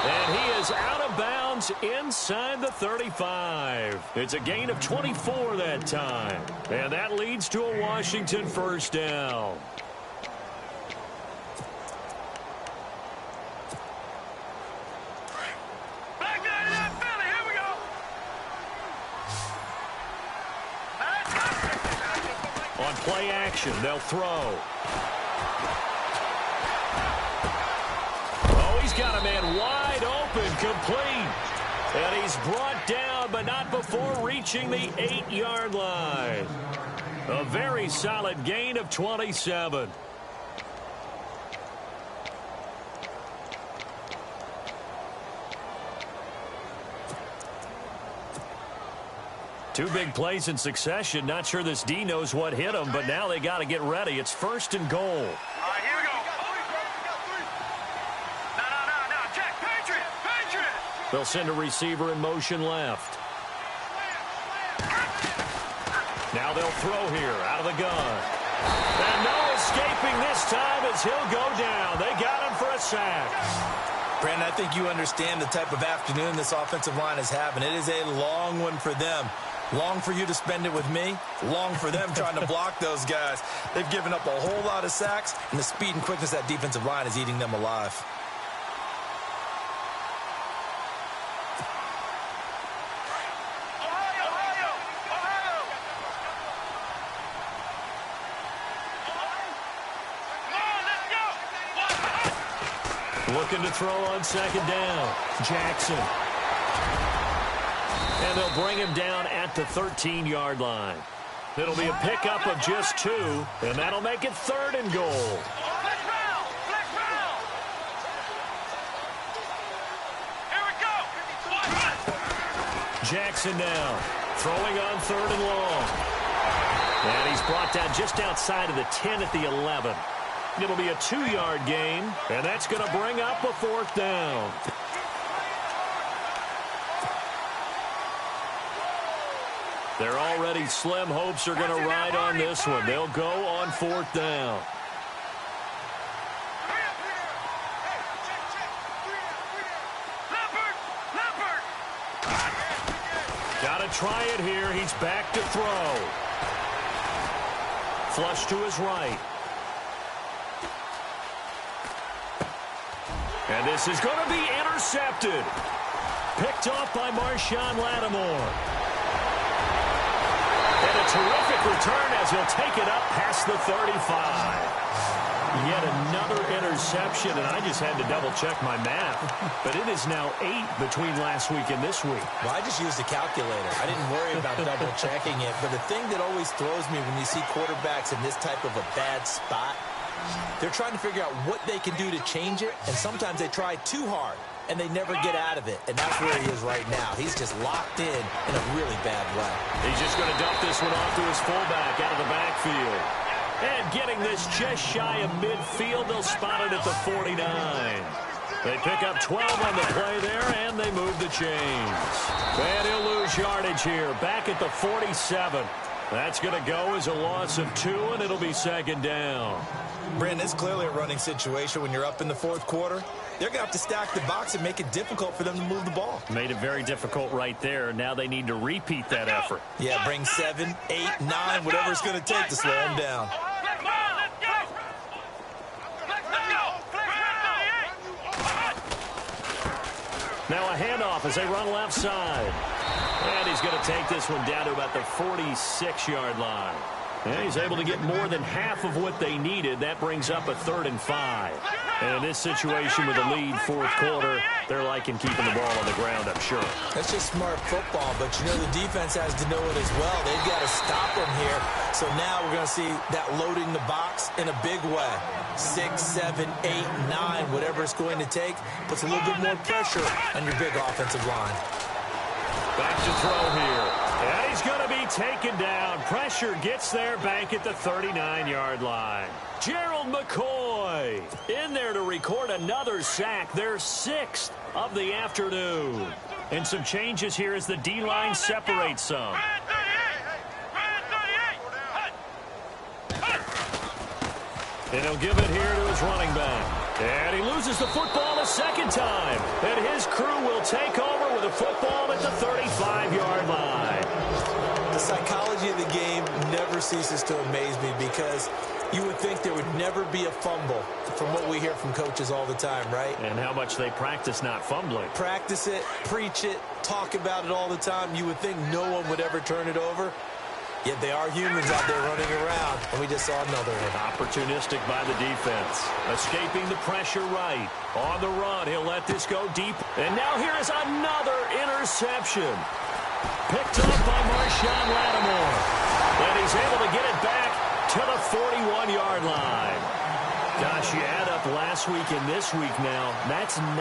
And he is out of bounds inside the 35. It's a gain of 24 that time. And that leads to a Washington 1st down. On play action, they'll throw. He's got a man wide open, complete. And he's brought down, but not before reaching the 8-yard line. A very solid gain of 27. Two big plays in succession. Not sure this D knows what hit him, but now they got to get ready. It's 1st and goal. All right, here we go. No. Check. Patriot. They'll send a receiver in motion left. Now they'll throw here out of the gun. And no escaping this time as he'll go down. They got him for a sack. Brandon, I think you understand the type of afternoon this offensive line is having. It is a long one for them. Long for you to spend it with me. Long for them trying to block those guys. They've given up a whole lot of sacks, and the speed and quickness of that defensive line is eating them alive. Looking to throw on 2nd down. Jackson. And they'll bring him down at the 13-yard line. It'll be a pickup of just 2, and that'll make it 3rd and goal. Jackson now throwing on 3rd and long. And he's brought down just outside of the 10 at the 11. It'll be a 2-yard gain, and that's going to bring up a 4th down. Their already slim hopes are going to ride on this one. They'll go on 4th down. Got to try it here. He's back to throw. Flush to his right. And this is going to be intercepted. Picked off by Marshawn Lattimore. And a terrific return as he'll take it up past the 35. Yet another interception, and I just had to double-check my math. But it is now 8 between last week and this week. Well, I just used a calculator. I didn't worry about double-checking it. But the thing that always throws me when you see quarterbacks in this type of a bad spot, they're trying to figure out what they can do to change it, and sometimes they try too hard, and they never get out of it. And that's where he is right now. He's just locked in a really bad way. He's just going to dump this one off to his fullback out of the backfield. And getting this just shy of midfield, they'll spot it at the 49. They pick up 12 on the play there, and they move the chains. And he'll lose yardage here, back at the 47. That's going to go as a loss of 2, and it'll be 2nd down. Brandon, it's clearly a running situation when you're up in the 4th quarter. They're going to have to stack the box and make it difficult for them to move the ball. Made it very difficult right there. Now they need to repeat that effort. Yeah, bring 7, 8, 9, whatever it's going to take to slow them down. Now a handoff as they run left side. And he's going to take this one down to about the 46-yard line. And he's able to get more than half of what they needed. That brings up a 3rd and 5. And in this situation with a lead 4th quarter, they're liking keeping the ball on the ground, I'm sure. That's just smart football, but you know the defense has to know it as well. They've got to stop them here. So now we're going to see that loading the box in a big way. 6, 7, 8, 9, whatever it's going to take, puts a little bit more pressure on your big offensive line. Back to throw here. And he's going to be taken down. Pressure gets there back at the 39-yard line. Gerald McCoy in there to record another sack. Their 6th of the afternoon. And some changes here as the D-line separates some. And he'll give it here to his running back. And he loses the football a 2nd time. And his crew will take over with a football at the 35-yard line. The psychology of the game never ceases to amaze me because you would think there would never be a fumble from what we hear from coaches all the time, right? And how much they practice not fumbling. Practice it, preach it, talk about it all the time. You would think no one would ever turn it over. Yet they are humans out there running around, and we just saw another one. Opportunistic by the defense. Escaping the pressure right. On the run, he'll let this go deep. And now here is another interception. Picked up by Marshawn Lattimore. And he's able to get it back to the 41-yard line. Gosh, you add up last week and this week now. That's 9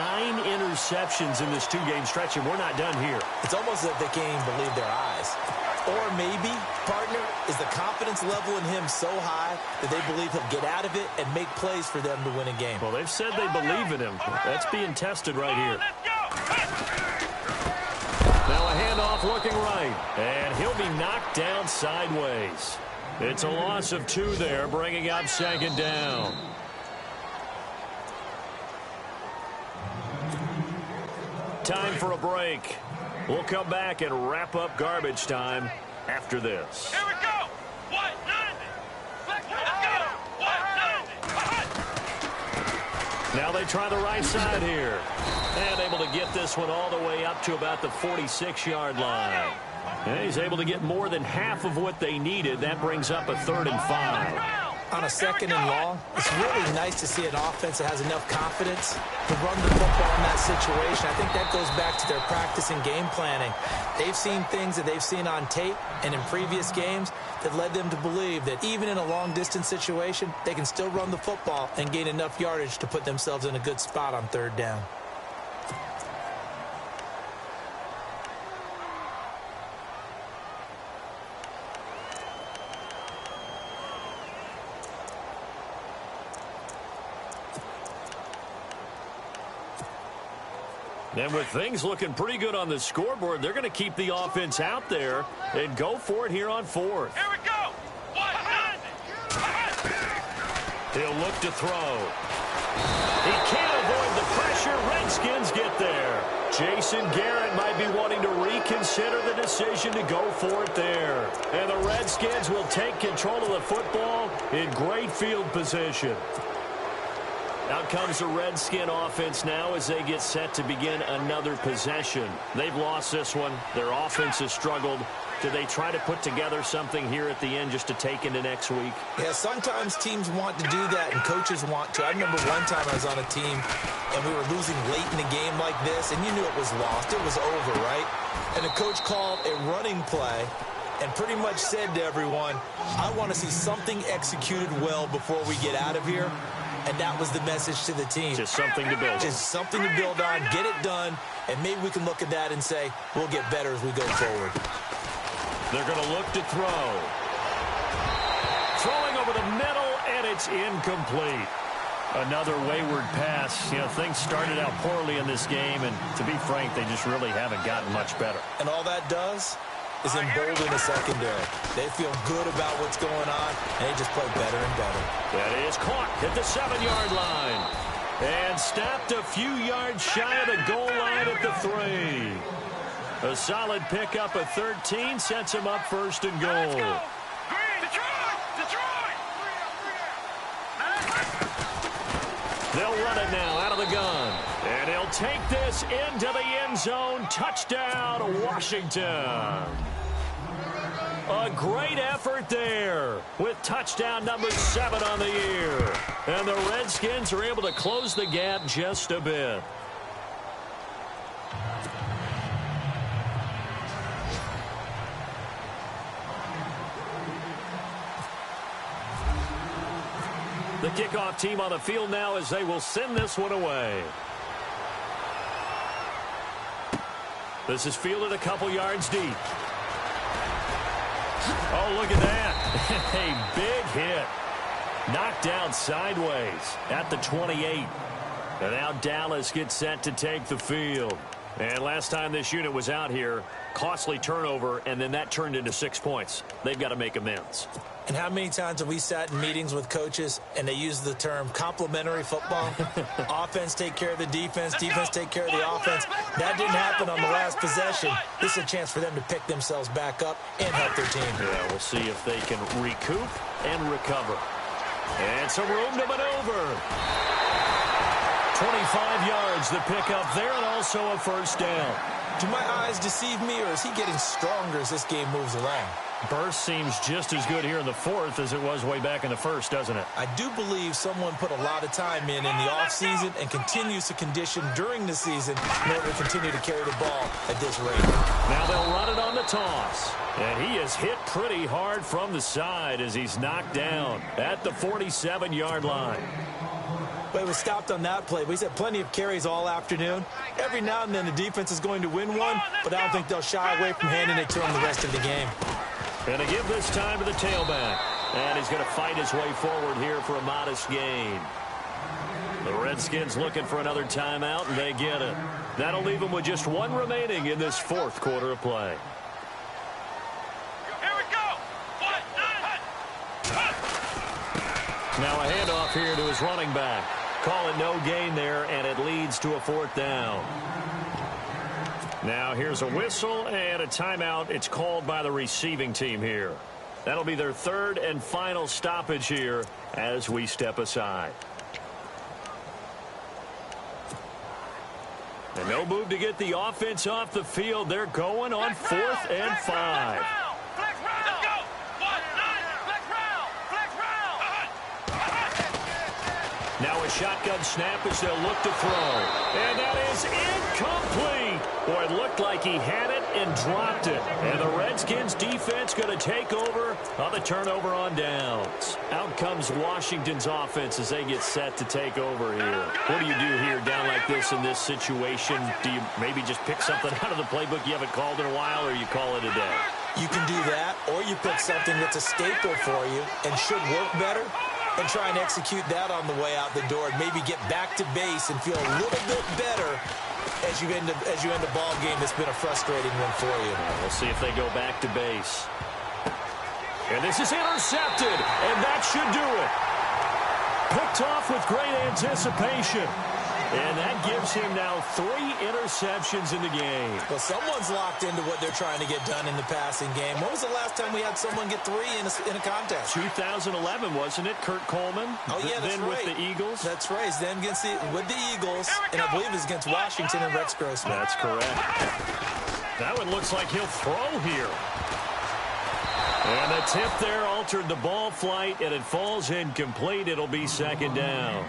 interceptions in this 2-game stretch, and we're not done here. It's almost as if they can't even believe their eyes. Or maybe, partner, is the confidence level in him so high that they believe he'll get out of it and make plays for them to win a game. Well, they've said they believe in him. That's being tested right here. Now a handoff looking right, and he'll be knocked down sideways. It's a loss of 2 there, bringing up 2nd down. Time for a break. We'll come back and wrap up garbage time after this. Here we go. 190. Let's go. 190. Now they try the right side here. And able to get this one all the way up to about the 46-yard line. And he's able to get more than half of what they needed. That brings up a 3rd and 5. On a 2nd and long, it's really nice to see an offense that has enough confidence to run the football in that situation. I think that goes back to their practice and game planning. They've seen things that they've seen on tape and in previous games that led them to believe that even in a long-distance situation, they can still run the football and gain enough yardage to put themselves in a good spot on 3rd down. And with things looking pretty good on the scoreboard, they're going to keep the offense out there and go for it here on 4th. Here we go. 190. He'll look to throw. He can't avoid the pressure. Redskins get there. Jason Garrett might be wanting to reconsider the decision to go for it there. And the Redskins will take control of the football in great field position. Out comes the Redskin offense now as they get set to begin another possession. They've lost this one. Their offense has struggled. Do they try to put together something here at the end just to take into next week? Yeah, sometimes teams want to do that and coaches want to. I remember one time I was on a team and we were losing late in a game like this and you knew it was lost. It was over, right? And the coach called a running play and pretty much said to everyone, I want to see something executed well before we get out of here. And that was the message to the team. Just something to build on. Just something to build on, get it done, and maybe we can look at that and say, we'll get better as we go forward. They're going to look to throw. Throwing over the middle, and it's incomplete. Another wayward pass. You know, things started out poorly in this game, and to be frank, they just really haven't gotten much better. And all that does is embolden the secondary. They feel good about what's going on, and they just play better and better. That is caught at the 7-yard line. And stopped a few yards shy of the goal line at the 3. A solid pickup of 13 sets him up 1st and goal. They'll run it now out of the gun. And he'll take this into the end zone. Touchdown, Washington. A great effort there with touchdown number 7 on the year. And the Redskins are able to close the gap just a bit. The kickoff team on the field now as they will send this one away. This is fielded a couple yards deep. Oh, look at that. A big hit. Knocked down sideways at the 28. And now Dallas gets set to take the field. And last time this unit was out here, costly turnover, and then that turned into 6 points. They've got to make amends. And how many times have we sat in meetings with coaches and they use the term complementary football? Offense take care of the defense, defense take care of the offense. That didn't happen on the last possession. This is a chance for them to pick themselves back up and help their team. Yeah, we'll see if they can recoup and recover. And some room to maneuver. 25 yards the pickup there, and also a 1st down. Do my eyes deceive me, or is he getting stronger as this game moves along? Burst seems just as good here in the 4th as it was way back in the 1st, doesn't it? I do believe someone put a lot of time in the offseason and continues to condition during the season in order to continue to carry the ball at this rate. Now they'll run it on the toss. And he is hit pretty hard from the side as he's knocked down at the 47-yard line. But it was stopped on that play. He's had plenty of carries all afternoon. Every now and then the defense is going to win one, but I don't think they'll shy away from handing it to him the rest of the game. And to give this time to the tailback. And he's going to fight his way forward here for a modest gain. The Redskins looking for another timeout, and they get it. That'll leave them with just one remaining in this fourth quarter of play. Here we go. Now a handoff here to his running back. Call it no gain there, and it leads to a fourth down. Now here's a whistle and a timeout. It's called by the receiving team here. That'll be their third and final stoppage here as we step aside. And no move to get the offense off the field. They're going on 4th and 5. Now a shotgun snap as they'll look to throw. And that is incomplete. Boy, it looked like he had it and dropped it. And the Redskins defense going to take over on the turnover on downs. Out comes Washington's offense as they get set to take over here. What do you do here down like this in this situation? Do you maybe just pick something out of the playbook you haven't called in a while, or you call it a day? You can do that, or you pick something that's a staple for you and should work better, and try and execute that on the way out the door, and maybe get back to base and feel a little bit better as you end a ball game that's been a frustrating one for you. We'll see if they go back to base. And this is intercepted, and that should do it. Picked off with great anticipation. And that gives him now 3 interceptions in the game. Well, someone's locked into what they're trying to get done in the passing game. When was the last time we had someone get 3 in a contest? 2011, wasn't it? Kurt Coleman. Oh, yeah, that's then right. with the Eagles. That's right. Then with the Eagles, and I believe it's against Washington and Rex Grossman. That's correct. That one looks like he'll throw here. And the tip there altered the ball flight, and it falls incomplete. It'll be 2nd down.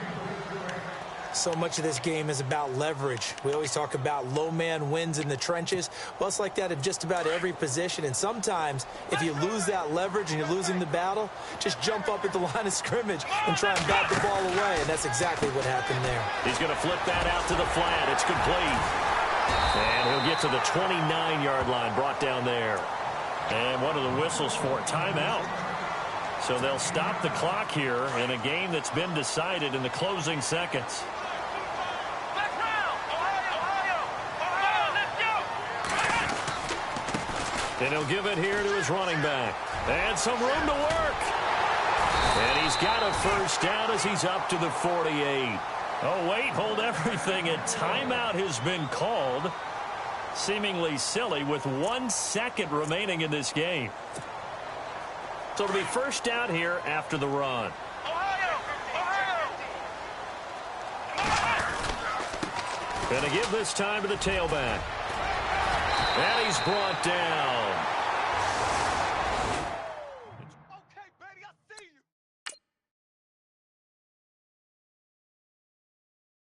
So much of this game is about leverage. We always talk about low man wins in the trenches. Well, it's like that in just about every position. And sometimes, if you lose that leverage and you're losing the battle, just jump up at the line of scrimmage and try and bat the ball away. And that's exactly what happened there. He's going to flip that out to the flat. It's complete. And he'll get to the 29-yard line, brought down there. And one of the whistles for a timeout. So they'll stop the clock here in a game that's been decided in the closing seconds. And he'll give it here to his running back. And some room to work. And he's got a first down as he's up to the 48. Oh, wait, hold everything. A timeout has been called. Seemingly silly with 1 second remaining in this game. So it'll be first down here after the run. Going to give this time to the tailback. And he's brought down.